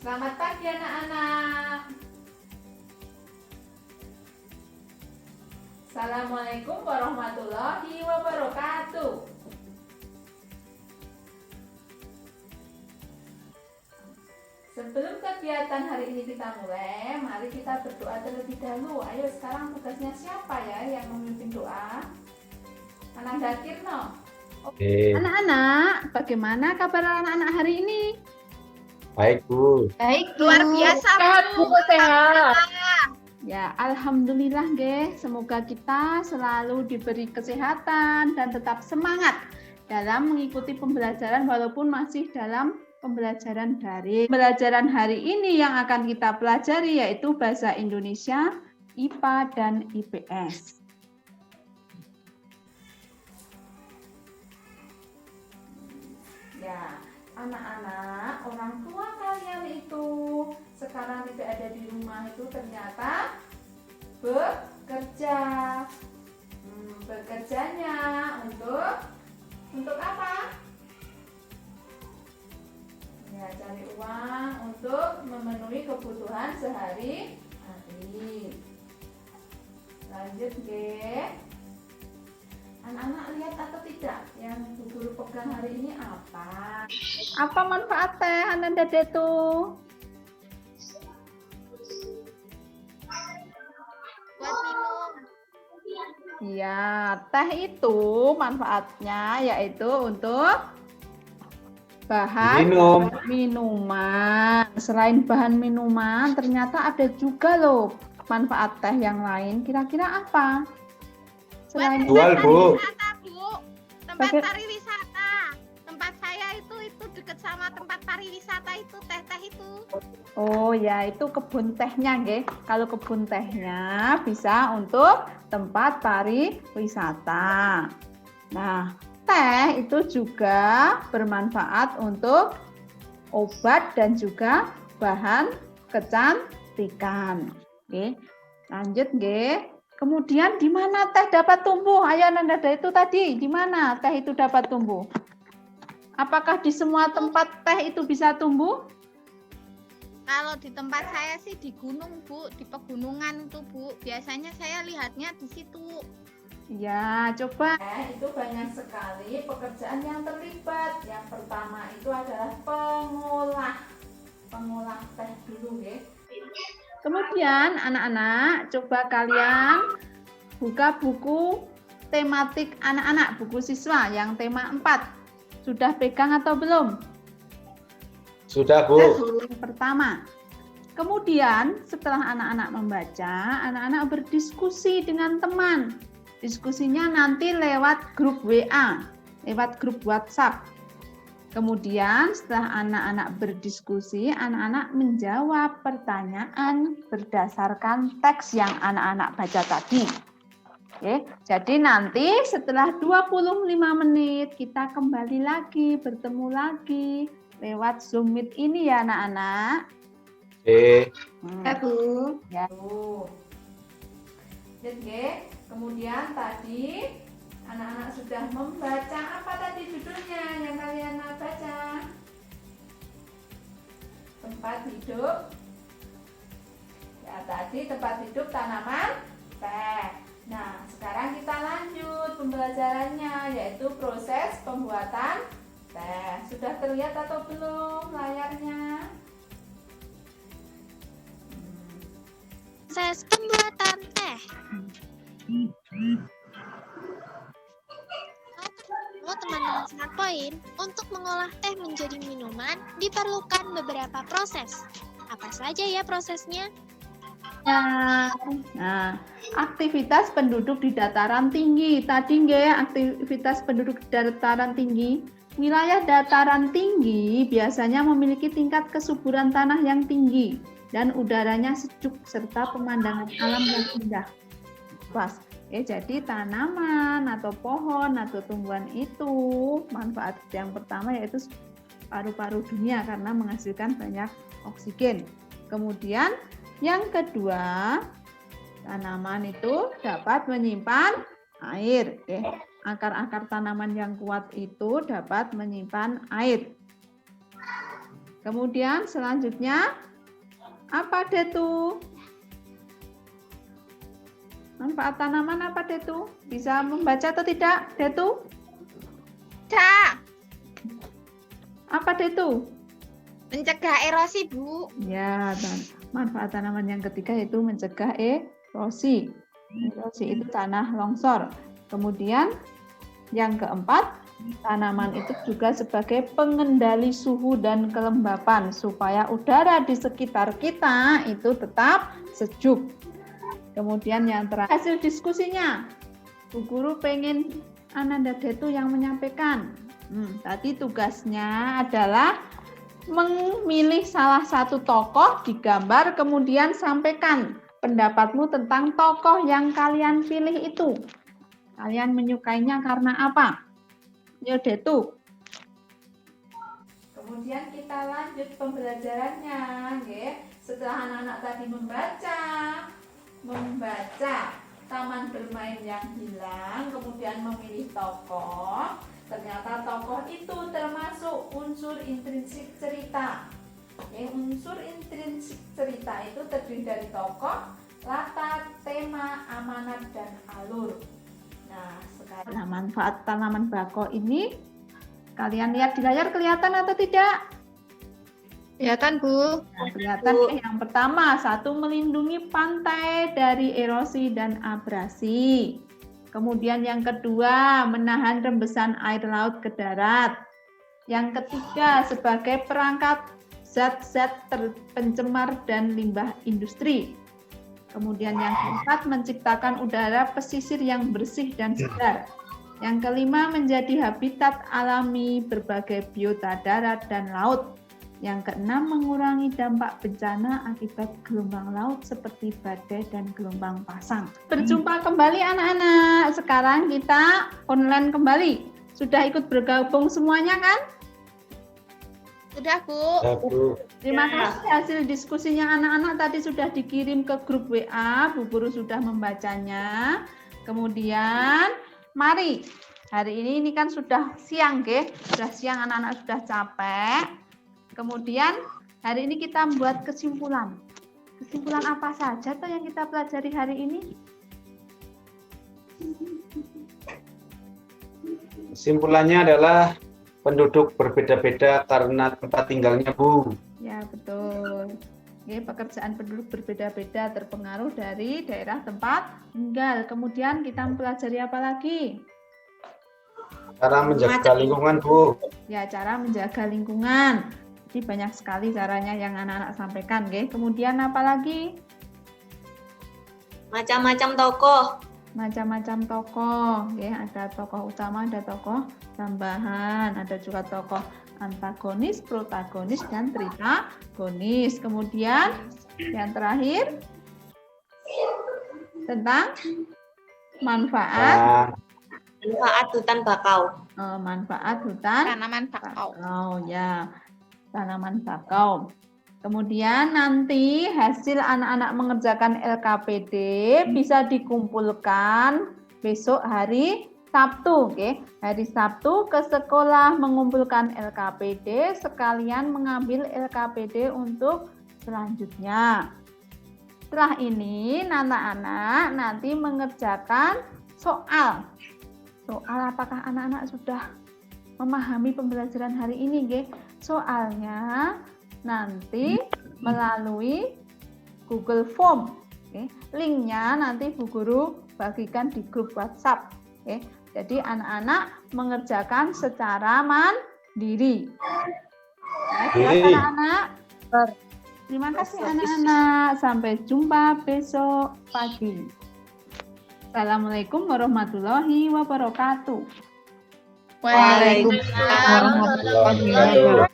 Selamat pagi anak-anak. Assalamualaikum warahmatullahi wabarakatuh. Sebelum kegiatan hari ini kita mulai, mari kita berdoa terlebih dahulu. Ayo sekarang tugasnya siapa ya yang memimpin doa? Anak Dakirno. Oke. Anak-anak, bagaimana kabar anak-anak hari ini? Baik, Bu. Baik, Luar biasa, Bu. sehat. Ya, alhamdulillah, nggih. Semoga kita selalu diberi kesehatan dan tetap semangat dalam mengikuti pembelajaran walaupun masih dalam pembelajaran daring. Pembelajaran hari ini yang akan kita pelajari yaitu bahasa Indonesia, IPA dan IPS. Ya, anak-anak, orang tua kalian itu sekarang tidak ada di rumah itu ternyata bekerja. Bekerjanya untuk apa? Ya, cari uang untuk memenuhi kebutuhan sehari-hari. Lanjut, nggih. Anak-anak lihat atau tidak yang Bu Guru pegang hari ini apa? Apa manfaat teh Ananda itu? Buat minum. Ya, teh itu manfaatnya yaitu untuk bahan minuman. Selain bahan minuman, ternyata ada juga loh manfaat teh yang lain. Kira-kira apa? Selain Jual, Bu. Pariwisata, Bu. Tempat pariwisata. Tempat saya itu dekat sama tempat pariwisata itu, teh-teh itu. Oh ya, itu kebun tehnya, nggih. Kalau kebun tehnya bisa untuk tempat pariwisata. Nah, teh itu juga bermanfaat untuk obat dan juga bahan kecantikan. Oke, lanjut, nggih. Kemudian di mana teh dapat tumbuh? Ayo Nanda itu tadi, di mana teh itu dapat tumbuh? Apakah di semua tempat teh itu bisa tumbuh? Kalau di tempat saya sih di gunung, Bu, di pegunungan itu, Bu. Biasanya saya lihatnya di situ. Ya, coba. Itu banyak sekali pekerjaan yang terlibat. Yang pertama itu adalah pengolah teh dulu, nggih. Kemudian anak-anak coba kalian buka buku tematik anak-anak, buku siswa yang tema 4. Sudah pegang atau belum? Sudah, Bu. Yang pertama. Kemudian setelah anak-anak membaca, anak-anak berdiskusi dengan teman. Diskusinya nanti lewat grup WA, lewat grup WhatsApp. Kemudian setelah anak-anak berdiskusi, anak-anak menjawab pertanyaan berdasarkan teks yang anak-anak baca tadi. Oke, jadi nanti setelah 25 menit kita kembali lagi, bertemu lagi lewat Zoom Meet ini ya anak-anak. Oke. Bu. Ya. Oke. Kemudian tadi anak-anak sudah membaca apa tadi judulnya yang kalian baca? Tempat hidup. Ya, tadi tempat hidup tanaman teh. Nah, sekarang kita lanjut pembelajarannya yaitu proses pembuatan teh. Sudah terlihat atau belum layarnya? Proses pembuatan teh. Teman-teman Smart Point, untuk mengolah teh menjadi minuman diperlukan beberapa proses. Apa saja ya prosesnya? Nah, aktivitas penduduk di dataran tinggi. Tadi nggih aktivitas penduduk di dataran tinggi. Wilayah dataran tinggi biasanya memiliki tingkat kesuburan tanah yang tinggi dan udaranya sejuk serta pemandangan alam yang indah. Pas. Jadi tanaman atau pohon atau tumbuhan itu manfaat yang pertama yaitu paru-paru dunia karena menghasilkan banyak oksigen. Kemudian yang kedua, tanaman itu dapat menyimpan air. Akar-akar tanaman yang kuat itu dapat menyimpan air. Kemudian selanjutnya apa Detu? Manfaat tanaman apa Detu? Bisa membaca atau tidak Detu? Cak, Apa Detu? mencegah erosi, Bu. Ya, manfaat tanaman yang ketiga yaitu mencegah erosi. Erosi itu tanah longsor. Kemudian yang keempat, tanaman itu juga sebagai pengendali suhu dan kelembapan supaya udara di sekitar kita itu tetap sejuk. Kemudian yang terakhir, hasil diskusinya. Bu Guru pengen Ananda Detu yang menyampaikan. Tadi tugasnya adalah memilih salah satu tokoh digambar, kemudian sampaikan pendapatmu tentang tokoh yang kalian pilih itu. Kalian menyukainya karena apa? Yo Detu. Kemudian kita lanjut pembelajarannya, nggih. Setelah anak-anak tadi membaca taman bermain yang hilang, kemudian memilih tokoh. Ternyata tokoh itu termasuk unsur intrinsik cerita. Unsur intrinsik cerita itu terdiri dari tokoh, latar, tema, amanat, dan alur. Nah, sekarang Manfaat tanaman bako ini kalian lihat di layar kelihatan atau tidak? Kelihatan, Bu. Nah, kelihatan ya. Yang pertama, satu, melindungi pantai dari erosi dan abrasi. Kemudian yang kedua, menahan rembesan air laut ke darat. Yang ketiga, sebagai perangkat zat-zat pencemar dan limbah industri. Kemudian yang keempat, menciptakan udara pesisir yang bersih dan segar. Yang kelima, menjadi habitat alami berbagai biota darat dan laut. Yang keenam, mengurangi dampak bencana akibat gelombang laut seperti badai dan gelombang pasang. Berjumpa kembali anak-anak. Sekarang kita online kembali. Sudah ikut bergabung semuanya kan? Sudah, Bu. Ya, Bu. Terima kasih hasil diskusinya anak-anak tadi sudah dikirim ke grup WA. Bu Guru sudah membacanya. Kemudian mari. Hari ini kan sudah siang, nggih. Sudah siang, anak-anak sudah capek. Kemudian hari ini kita membuat kesimpulan. Kesimpulan apa saja tuh yang kita pelajari hari ini? Kesimpulannya adalah penduduk berbeda-beda karena tempat tinggalnya, Bu. Ya, betul. Oke, pekerjaan penduduk berbeda-beda terpengaruh dari daerah tempat tinggal. Kemudian kita mempelajari apa lagi? Cara menjaga lingkungan, Bu. Ya, cara menjaga lingkungan. Jadi banyak sekali caranya yang anak-anak sampaikan, nggih. Kemudian apa lagi? Macam-macam tokoh. Macam-macam tokoh, nggih. Ada tokoh utama, ada tokoh tambahan, ada juga tokoh antagonis, protagonis, dan tritagonis. Kemudian yang terakhir tentang manfaat Manfaat hutan bakau. manfaat hutan Tanaman bakau. bakau, ya, tanaman bakau. Kemudian nanti hasil anak-anak mengerjakan LKPD bisa dikumpulkan besok hari Sabtu, oke? Hari Sabtu ke sekolah mengumpulkan LKPD sekalian mengambil LKPD untuk selanjutnya. Setelah ini anak-anak nanti mengerjakan soal. Soal apakah anak-anak sudah memahami pembelajaran hari ini, nggih? Soalnya nanti melalui Google Form. Oke. Linknya nanti Bu Guru bagikan di grup WhatsApp. Oke. Jadi anak-anak mengerjakan secara mandiri. Ya, silakan anak-anak. Terima kasih anak-anak. Sampai jumpa besok pagi. Assalamualaikum warahmatullahi wabarakatuh. Waalaikumsalam warahmatullahi wabarakatuh.